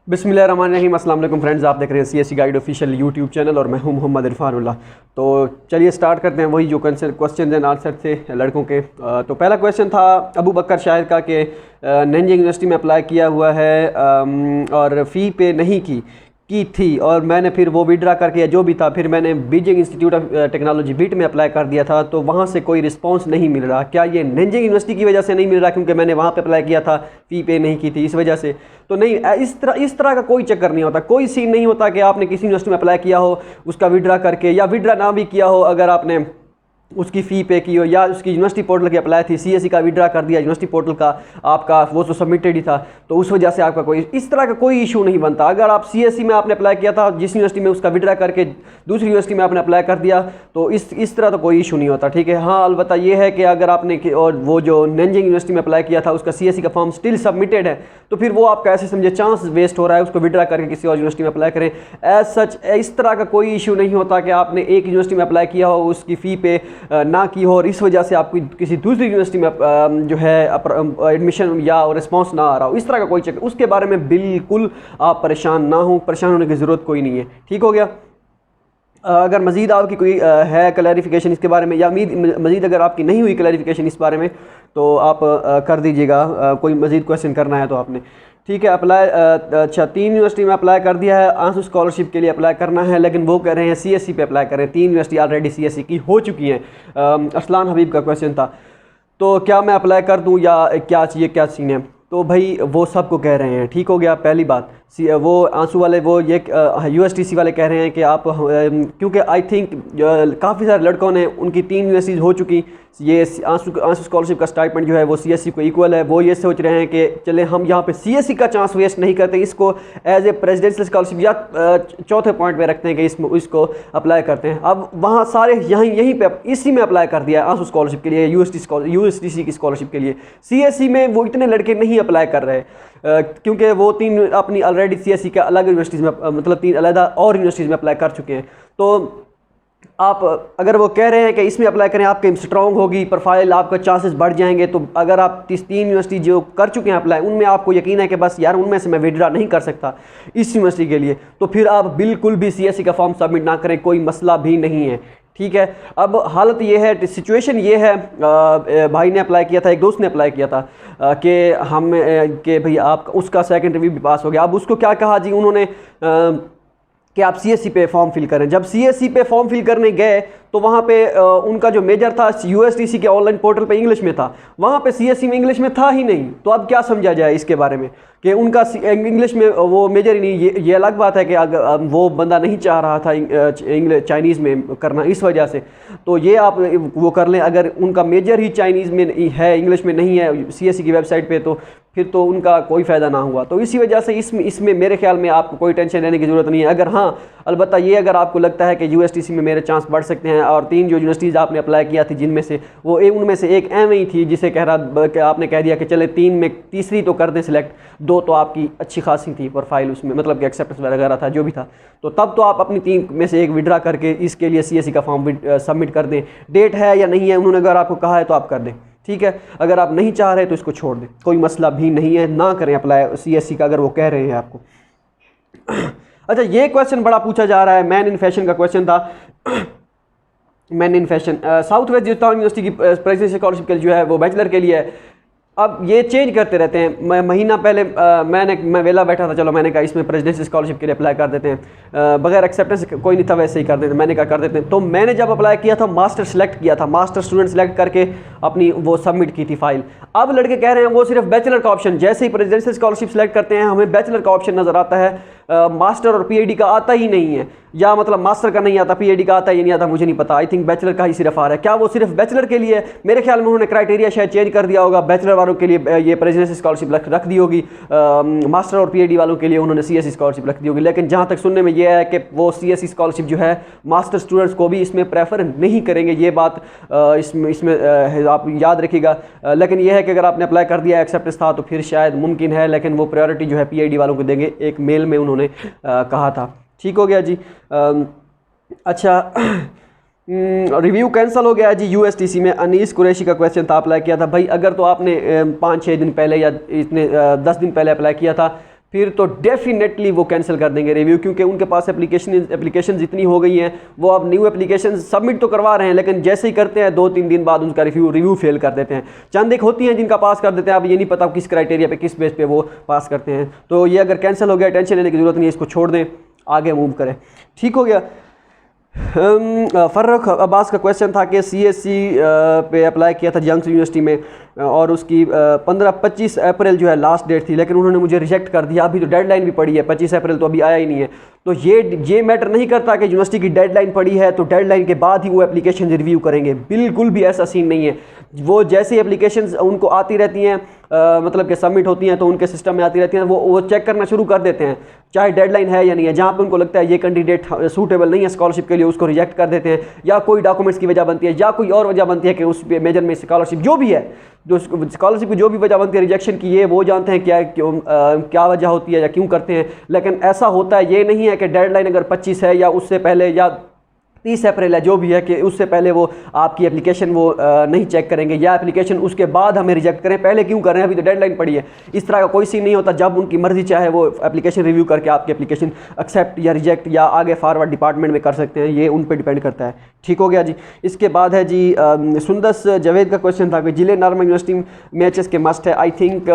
बिस्मिल्लाहिर्रहमानिर्रहीम। अस्सलाम वालेकुम फ्रेंड्स, आप देख रहे हैं CSC guide official YouTube channel और मैं हूं मोहम्मद इरफानुल्लाह। तो चलिए स्टार्ट करते हैं वही जो क्वेश्चन एंड आंसर थे लड़कों के। तो पहला क्वेश्चन था अबू बकर शाहिद का कि नंजिंग यूनिवर्सिटी में अप्लाई किया हुआ है और फ़ी पे नहीं की थी और मैंने फिर वो विड्रा करके या जो भी था फिर मैंने बीजिंग इंस्टीट्यूट ऑफ टेक्नोलॉजी बीट में अप्लाई कर दिया था, तो वहाँ से कोई रिस्पांस नहीं मिल रहा। क्या ये नंजिंग यूनिवर्सिटी की वजह से नहीं मिल रहा क्योंकि मैंने वहाँ पे अप्लाई किया था, फ़ी पे नहीं की थी, इस वजह से? तो नहीं, इस तरह का कोई चक्कर नहीं होता, कोई सीन नहीं होता कि आपने किसी यूनिवर्सिटी में अप्लाई किया हो उसका विड्रा करके, या विड्रा ना भी किया हो, अगर आपने उसकी फ़ी पे की हो या उसकी यूनिवर्सिटी पोर्टल की अप्लाई थी, सीएससी का विड्रा कर दिया यूनिवर्सिटी पोर्टल का, आपका वो तो सबमिटेड ही था, तो उस वजह से आपका कोई इस तरह का कोई इशू नहीं बनता। अगर आप सीएससी में आपने अप्लाई किया था, जिस यूनिवर्सिटी में उसका विड्रा करके दूसरी यूनिवर्सिटी में आपने अप्लाई कर दिया, तो इस तरह तो कोई इशू नहीं होता, ठीक है। हाँ, अलबत्ता ये है कि अगर आपने और वो जो नंजिंग यूनिवर्सिटी में अप्लाई किया था उसका सीएससी का फॉर्म स्टिल सबमिटेड है, तो फिर वो आपका ऐसे समझे चांस वेस्ट हो रहा है, उसको विड्रा करके किसी और यूनिवर्सिटी में अप्लाई करें। एज सच इस तरह का कोई इशू नहीं होता कि आपने एक यूनिवर्सिटी में अप्लाई किया हो, उसकी फ़ी पे ना की हो और इस वजह से आपको किसी दूसरी यूनिवर्सिटी में जो है एडमिशन या रिस्पांस ना आ रहा हो, इस तरह का कोई चक्कर, उसके बारे में बिल्कुल आप परेशान ना हो, परेशान होने की ज़रूरत कोई नहीं है, ठीक हो गया। अगर मज़ीद आपकी कोई है क्लैरिफिकेशन इसके बारे में, या मज़ीद अगर आपकी नहीं हुई क्लैरिफिकेशन इस बारे में, तो आप कर दीजिएगा। कोई मज़ीद क्वेश्चन करना है तो आपने, ठीक है। अप्लाई अच्छा 3 यूनिवर्सिटी में अप्लाई कर दिया है, आंसू स्कॉलरशिप के लिए अप्लाई करना है, लेकिन वो कह रहे हैं सीएससी पे अप्लाई करें। 3 यूनिवर्सिटी ऑलरेडी सीएससी की हो चुकी हैं। अरसलान हबीब का क्वेश्चन था, तो क्या मैं अप्लाई कर दूं या क्या चाहिए, क्या सीन है? तो भाई वो सबको कह रहे हैं, ठीक हो गया। पहली बात, वो आंसू वाले वो ये यूएसटीसी वाले कह रहे हैं कि आप, क्योंकि आई थिंक काफ़ी सारे लड़कों ने उनकी 3 यूनिवर्सिटीज़ हो चुकी, ये आंसू स्कॉलरशिप का स्टाइपेंड जो है वो सीएससी को इक्वल है। वो ये सोच रहे हैं कि चले हम यहाँ पे सीएससी का चांस वेस्ट नहीं करते, इसको एज ए प्रेसिडेंशियल स्कॉलरशिप या चौथे पॉइंट पे रखते हैं कि इसको अप्लाई करते हैं। अब वहाँ सारे यहीं पे इसी में अप्लाई कर दिया आंसू स्कॉलरशिप के लिए, यूएसटीसी की स्कॉलरशिप के लिए। सीएससी में वो इतने लड़के नहीं अप्लाई कर रहे क्योंकि वो 3 अपनी ऑलरेडी सीएससी के अलग यूनिवर्सिटीज़ में, मतलब 3 अलग और यूनिवर्सिटीज़ में अप्लाई कर चुके हैं। तो आप अगर वो कह रहे हैं कि इसमें अप्लाई करें, आपकी स्ट्रॉन्ग होगी प्रोफाइल, आपका चांसेस बढ़ जाएंगे, तो अगर आप 3 यूनिवर्सिटी जो कर चुके हैं अप्लाई, उनमें आपको यकीन है कि बस यार उनमें से मैं विड्रा नहीं कर सकता इस यूनिवर्सिटी के लिए, तो फिर आप बिल्कुल भी सीएससी का फॉर्म सबमिट ना करें, कोई मसला भी नहीं है, ठीक है। अब हालत ये है, सिचुएशन ये है, भाई ने अप्लाई किया था, एक दोस्त ने अप्लाई किया था कि हम कि भाई आप उसका सेकंड रिव्यू भी पास हो गया। अब उसको क्या कहा जी उन्होंने कि आप सीएससी पे फॉर्म फिल करें। जब सीएससी पे फॉर्म फिल करने गए तो वहाँ पे उनका जो मेजर था यूएसटीसी के ऑनलाइन पोर्टल पे इंग्लिश में था, वहाँ पे सीएससी में इंग्लिश में था ही नहीं। तो अब क्या समझा जाए इसके बारे में कि उनका इंग्लिश में वो मेजर ही नहीं, ये अलग बात है कि अगर वो बंदा नहीं चाह रहा था इंग्लिश चाइनीज़ में करना, इस वजह से तो ये आप वो कर लें। अगर उनका मेजर ही चाइनीज़ में है, इंग्लिश में नहीं है सीएससी की वेबसाइट पे, तो फिर तो उनका कोई फ़ायदा ना हुआ। तो इसी वजह से इसमें मेरे ख्याल में आपको कोई टेंशन लेने की ज़रूरत नहीं है। अगर हाँ, अलबत्ता ये अगर आपको लगता है कि यूएसटीसी में मेरे चांस बढ़ सकते हैं, और 3 जो यूनिवर्सिटीज़ आपने अप्लाई किया थी जिनमें से वो उनमें से एक एम ही थी जिसे कह रहा कि आपने कह दिया कि चले 3 में तीसरी तो कर दें सिलेक्ट, 2 तो आपकी अच्छी खासी थी प्रोफाइल उसमें, मतलब कि एक्सेप्टेंस वगैरह था जो भी था, तो तब तो आप अपनी 3 में से एक विड्रा करके इसके लिए सीएससी का फॉर्म सबमिट कर दें। डेट है या नहीं है उन्होंने अगर आपको कहा है तो आप कर दें, ठीक है। अगर आप नहीं चाह रहे तो इसको छोड़ दें, कोई मसला भी नहीं है, ना करें अप्लाई सीएससी का अगर वो कह रहे हैं आपको। अच्छा, ये क्वेश्चन बड़ा पूछा जा रहा है, मैन इन फैशन का क्वेश्चन था। Man in fashion south west university की प्रेसिडेंशियल स्कॉलरशिप के लिए जो है वो बैचलर के लिए है। अब ये चेंज करते रहते हैं। महीना पहले मैं वेला बैठा था, चलो मैंने कहा इसमें प्रेसिडेंशियल स्कॉलरशिप के लिए अप्लाई कर देते हैं, बगैर एक्सेप्टेंस कोई नहीं था वैसे ही कर देते, मैंने कहा कर देते हैं। तो मैंने जब अप्लाई किया था मास्टर सेलेक्ट किया था, मास्टर स्टूडेंट सेलेक्ट करके अपनी वो सबमिट की थी फाइल। अब लड़के कह रहे हैं वो सिर्फ बैचलर का ऑप्शन, जैसे ही प्रेसिडेंशियल स्कॉलरशिप सेलेक्ट करते हैं हमें बैचलर का ऑप्शन नज़र आता है, मास्टर और पीएचडी का आता ही नहीं है, या मतलब मास्टर का नहीं आता, पीएचडी का आता है या नहीं आता मुझे नहीं पता। आई थिंक बैचलर का ही सिर्फ आ रहा है। क्या वो सिर्फ बैचलर के लिए? मेरे ख्याल में उन्होंने क्राइटेरिया शायद चेंज कर दिया होगा, बैचलर वालों के लिए ये प्रेसिडेंशियल स्कॉलरशिप रख दी होगी, मास्टर और पीएचडी वालों के लिए उन्होंने सीएससी स्कॉलरशिप रख दी होगी। लेकिन जहाँ तक सुनने में ये है कि वो सीएससी स्कॉलरशिप जो है मास्टर स्टूडेंट्स को भी इसमें प्रेफर नहीं करेंगे, ये बात इसमें आप याद रखिएगा। लेकिन यह है कि अगर आपने अप्लाई कर दिया, एक्सेप्टेंस था, तो फिर शायद मुमकिन है, लेकिन वो प्रायोरिटी जो है पीएचडी वालों को देंगे, एक मेल में उन्होंने कहा था, ठीक हो गया जी। अच्छा, रिव्यू कैंसिल हो गया जी यूएसटीसी में। अनीस कुरैशी का क्वेश्चन था, अप्लाई किया था भाई, अगर तो आपने 5-6 दिन पहले या इतने 10 दिन पहले अप्लाई किया था फिर तो डेफिनेटली वो कैंसिल कर देंगे रिव्यू, क्योंकि उनके पास एप्लीकेशन इतनी हो गई हैं, वो अब न्यू एप्लीकेशन सबमिट तो करवा रहे हैं, लेकिन जैसे ही करते हैं 2-3 दिन बाद उनका रिव्यू फेल कर देते हैं। चंद एक होती हैं जिनका पास कर देते हैं, अब ये नहीं पता किस क्राइटेरिया पे, किस बेस पे वो पास करते हैं। तो ये अगर कैंसिल हो गया, टेंशन लेने की ज़रूरत नहीं है, इसको छोड़ दें, आगे मूव करें। ठीक हो गया। फ़र्रुख अब्बास का क्वेश्चन था कि CSC पे अप्लाई किया था यंग्स यूनिवर्सिटी में, और उसकी 15-25 अप्रैल जो है लास्ट डेट थी, लेकिन उन्होंने मुझे रिजेक्ट कर दिया। अभी तो डेडलाइन भी पड़ी है, 25 अप्रैल तो अभी आया ही नहीं है। तो ये मैटर नहीं करता कि यूनिवर्सिटी की डेडलाइन पड़ी है तो डेडलाइन के बाद ही वो एप्लीकेशन रिव्यू करेंगे, बिल्कुल भी ऐसा सीन नहीं है। वो जैसे ही एप्लीकेशंस उनको आती रहती हैं, मतलब कि सबमिट होती हैं, तो उनके सिस्टम में आती रहती हैं, वो चेक करना शुरू कर देते हैं चाहे डेडलाइन है या नहीं है। जहाँ पे उनको लगता है ये कैंडिडेट सूटेबल नहीं है स्कॉलरशिप के लिए, उसको रिजेक्ट कर देते हैं, या कोई डॉक्यूमेंट्स की वजह बनती है, या कोई और वजह बनती है कि उस मेजर में स्कॉलरशिप जो भी है, जो स्कॉलरशिप की जो भी वजह बनती है रिजेक्शन की, ये वो जानते हैं क्या वजह होती है या क्यों करते हैं। लेकिन ऐसा होता है, ये नहीं है कि डेडलाइन अगर 25 है या उससे पहले या 30 अप्रैल है, जो भी है, कि उससे पहले वो आपकी एप्लीकेशन वो नहीं चेक करेंगे, या एप्लीकेशन उसके बाद हमें रिजेक्ट करें, पहले क्यों करें, अभी तो डेडलाइन पड़ी है। इस तरह का कोई सीन नहीं होता। जब उनकी मर्जी चाहे वो एप्लीकेशन रिव्यू करके आपकी एप्लीकेशन एक्सेप्ट या रिजेक्ट या आगे फॉरवर्ड डिपार्टमेंट में कर सकते हैं, ये उन पर डिपेंड करता है। ठीक हो गया जी। इसके बाद है जी सुंदस जावेद का क्वेश्चन था कि जिले नॉर्मल यूनिवर्सिटी में HS के मस्ट है। आई थिंक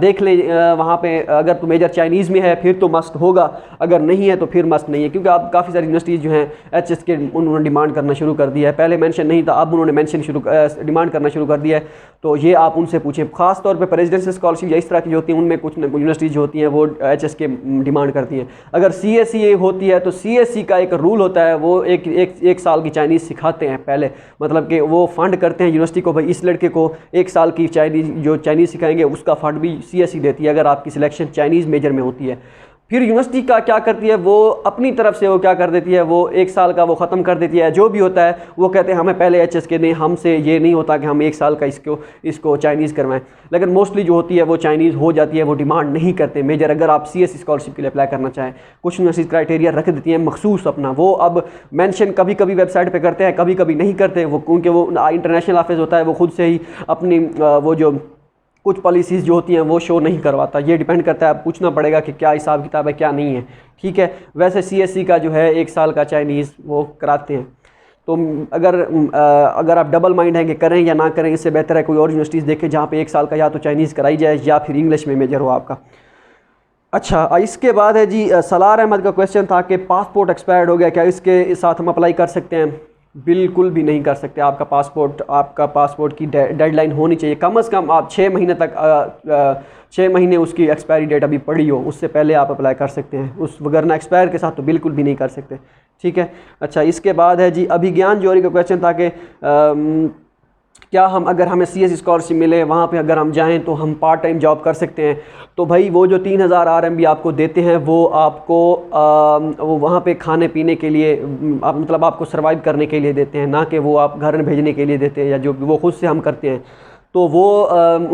देख ले वहाँ पे अगर तो मेजर चाइनीज़ में है फिर तो मस्ट होगा, अगर नहीं है तो फिर मस्ट नहीं है, क्योंकि आप काफ़ी सारी यूनिवर्सिटीज़ जो हैं HS के उन्होंने डिमांड करना शुरू कर दिया है। पहले मेंशन नहीं था, अब उन्होंने डिमांड करना शुरू कर दिया है। तो ये आप उनसे पूछें। ख़ास तौर पे प्रेसिडेंशियल स्कॉलरशिप या इस तरह की जो होती हैं, उनमें कुछ यूनिवर्सिटीज़ जो होती हैं वो HS के डिमांड करती हैं। अगर CSC होती है तो CSC का एक रूल होता है, वो एक साल की चाइनीज़ सिखाते हैं पहले, मतलब कि वो फ़ंड करते हैं यूनिवर्सिटी को, भाई इस लड़के को 1 साल की चाइनीज़ सिखाएंगे, उसका फ़ंड भी CSC देती है अगर आपकी सिलेक्शन चाइनीज़ मेजर में होती है। फिर यूनिवर्सिटी का क्या करती है, वो अपनी तरफ से वो क्या कर देती है, वो 1 साल का वो ख़त्म कर देती है। जो भी होता है वो कहते हैं हमें पहले HS के नहीं, हमसे ये नहीं होता कि हम 1 साल का इसको चाइनीज़ करवाएं। लेकिन मोस्टली जो होती है वो चाइनीज़ हो जाती है, वो डिमांड नहीं करते मेजर। अगर आप CSC स्कॉलरशिप के लिए अप्लाई करना चाहें, कुछ यूनिवर्सिटी क्राइटेरिया रख देती हैं मखसूस अपना, वो अब मेंशन कभी कभी वेबसाइट पर करते हैं, कभी कभी नहीं करते वो, क्योंकि वो इंटरनेशनल ऑफिस होता है, वो खुद से ही अपनी वो जो कुछ पॉलिसीज़ जो होती हैं वो शो नहीं करवाता। ये डिपेंड करता है, आप पूछना पड़ेगा कि क्या हिसाब किताब है क्या नहीं है। ठीक है। वैसे CSC का जो है 1 साल का चाइनीज़ वो कराते हैं। तो अगर आप डबल माइंड हैं कि करें या ना करें, इससे बेहतर है कोई और यूनिवर्सिटीज़ देखें जहाँ पे 1 साल का या तो चाइनीज़ कराई जाए या फिर इंग्लिश में मेजर हो आपका। अच्छा, इसके बाद है जी सलार अहमद का क्वेश्चन था कि पासपोर्ट एक्सपायर्ड हो गया, क्या इसके साथ हम अप्लाई कर सकते हैं? बिल्कुल भी नहीं कर सकते। आपका पासपोर्ट की डेडलाइन होनी चाहिए, कम से कम आप 6 महीने तक 6 महीने उसकी एक्सपायरी डेट अभी पड़ी हो, उससे पहले आप अप्लाई कर सकते हैं। उस वगरना एक्सपायर के साथ तो बिल्कुल भी नहीं कर सकते। ठीक है। अच्छा, इसके बाद है जी अभिज्ञान जौहरी का क्वेश्चन था कि क्या अगर हमें CSC स्कॉलरशिप मिले, वहाँ पे अगर हम जाएं तो हम पार्ट टाइम जॉब कर सकते हैं? तो भाई वो जो 3000 RMB आपको देते हैं वो आपको वो वहाँ पे खाने पीने के लिए मतलब आपको सर्वाइव करने के लिए देते हैं, ना कि वो आप घर में भेजने के लिए देते हैं या जो वो खुद से हम करते हैं। तो वो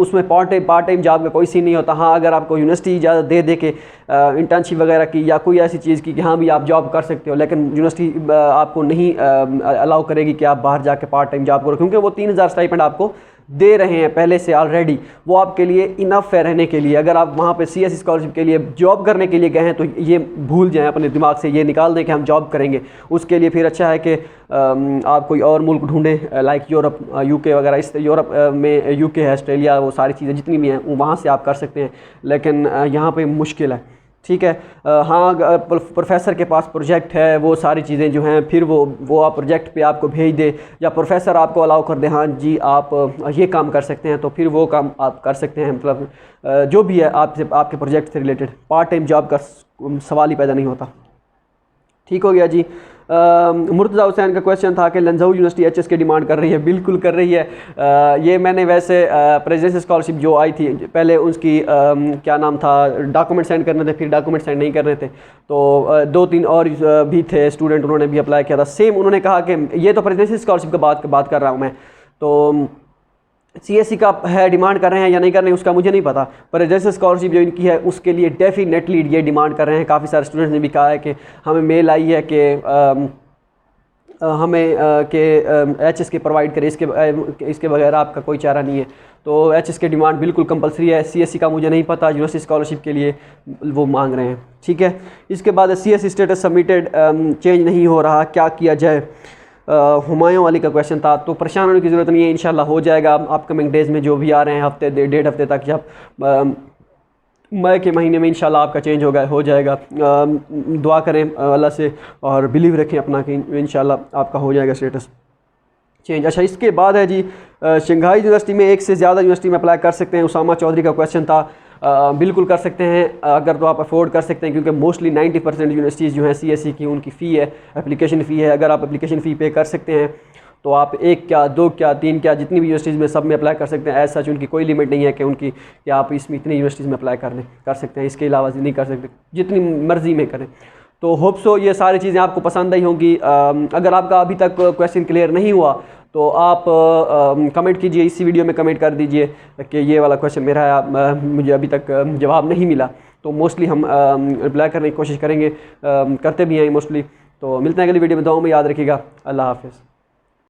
उसमें पार्ट टाइम जॉब का कोई सीन नहीं होता। हाँ, अगर आपको यूनिवर्सिटी इजाज़त दे के इंटर्नशिप वगैरह की या कोई ऐसी चीज़ की कि हाँ भी आप जॉब कर सकते हो, लेकिन यूनिवर्सिटी आपको नहीं अलाउ करेगी कि आप बाहर जाके पार्ट टाइम जॉब करो, क्योंकि वो 3000 स्टाइपेंड आपको दे रहे हैं पहले से ऑलरेडी, वो आपके लिए इनफ है रहने के लिए। अगर आप वहाँ पे CSC स्कॉलरशिप के लिए जॉब करने के लिए गए हैं तो ये भूल जाएं, अपने दिमाग से ये निकाल दें कि हम जॉब करेंगे। उसके लिए फिर अच्छा है कि आप कोई और मुल्क ढूंढें, लाइक यूरोप, UK वगैरह। इस यूरोप में UK है, ऑस्ट्रेलिया, वो सारी चीज़ें जितनी भी हैं वहाँ से आप कर सकते हैं, लेकिन यहाँ पर मुश्किल है। ठीक है। हाँ, प्रोफेसर के पास प्रोजेक्ट है, वो सारी चीज़ें जो हैं फिर वो आप प्रोजेक्ट पे आपको भेज दे, या प्रोफेसर आपको अलाउ कर दे हाँ जी आप ये काम कर सकते हैं, तो फिर वो काम आप कर सकते हैं। मतलब जो भी है आपके प्रोजेक्ट से रिलेटेड पार्ट टाइम जॉब का सवाल ही पैदा नहीं होता। ठीक हो गया जी। मुर्तज़ा हुसैन का क्वेश्चन था कि लंजऊ यूनिवर्सिटी HS की डिमांड कर रही है। बिल्कुल कर रही है। ये मैंने वैसे प्रेसिडेंशियल स्कॉलरशिप जो आई थी पहले, उसकी क्या नाम था, डॉक्यूमेंट सेंड करने थे, फिर डॉक्यूमेंट सेंड नहीं करने थे, तो 2-3 और भी थे स्टूडेंट, उन्होंने भी अप्लाई किया था। सेम उन्होंने कहा कि ये तो प्रेसिडेंशियल स्कॉलरशिप की बात कर रहा हूँ मैं, तो CSC का है डिमांड कर रहे हैं या नहीं कर रहे हैं उसका मुझे नहीं पता, पर रेजिडेंशियल स्कॉलरशिप जो इनकी है उसके लिए डेफिनेटली ये डिमांड कर रहे हैं। काफ़ी सारे स्टूडेंट्स ने भी कहा है कि हमें मेल आई है कि हमें के एचएस के प्रोवाइड करें, इसके बगैर आपका कोई चारा नहीं है। तो एचएस के डिमांड बिल्कुल कंपलसरी है। सीएससी का मुझे नहीं पता, यूनिवर्सिटी स्कॉलरशिप के लिए वो मांग रहे हैं, ठीक है। इसके बाद सीएससी स्टेटस सबमिटेड चेंज नहीं हो रहा, क्या किया जाए। हुमायूं वाली का क्वेश्चन था, तो परेशान होने की ज़रूरत नहीं है, इंशाल्लाह हो जाएगा अपकमिंग डेज़ में, जो भी आ रहे हैं हफ्ते 1.5 हफ्ते तक, जब मई के महीने में इंशाल्लाह आपका चेंज हो जाएगा। दुआ करें अल्लाह से और बिलीव रखें अपना कि इंशाल्लाह आपका हो जाएगा स्टेटस चेंज। अच्छा, इसके बाद है जी शंघाई यूनिवर्सिटी में एक से ज़्यादा यूनिवर्सिटी में अप्लाई कर सकते हैं। उसामा चौधरी का क्वेश्चन था। बिल्कुल कर सकते हैं अगर तो आप अफोर्ड कर सकते हैं, क्योंकि मोस्टली 90% यूनिवर्सिटीज़ जो हैं सीएससी की, उनकी फ़ी है, एप्लीकेशन फ़ी है। अगर आप एप्लीकेशन फ़ी पे कर सकते हैं तो आप 1 क्या 2 क्या 3 क्या जितनी भी यूनिवर्सिटीज़ में सब में अप्लाई कर सकते हैं। एज सच उनकी कोई लिमिट नहीं है कि आप इसमें इतनी यूनिवर्सिटीज़ में अप्लाई कर सकते हैं, इसके अलावा नहीं कर सकते, जितनी मर्ज़ी में करें। तो होप सो ये सारी चीज़ें आपको पसंद आई होंगी। अगर आपका अभी तक क्वेश्चन क्लियर नहीं हुआ तो आप कमेंट कीजिए, इसी वीडियो में कमेंट कर दीजिए कि ये वाला क्वेश्चन मेरा है, मुझे अभी तक जवाब नहीं मिला। तो मोस्टली हम रिप्लाई करने की कोशिश करेंगे, करते भी हैं मोस्टली। तो मिलते हैं अगली वीडियो में, दुआ में याद रखिएगा। अल्लाह हाफ़िज़।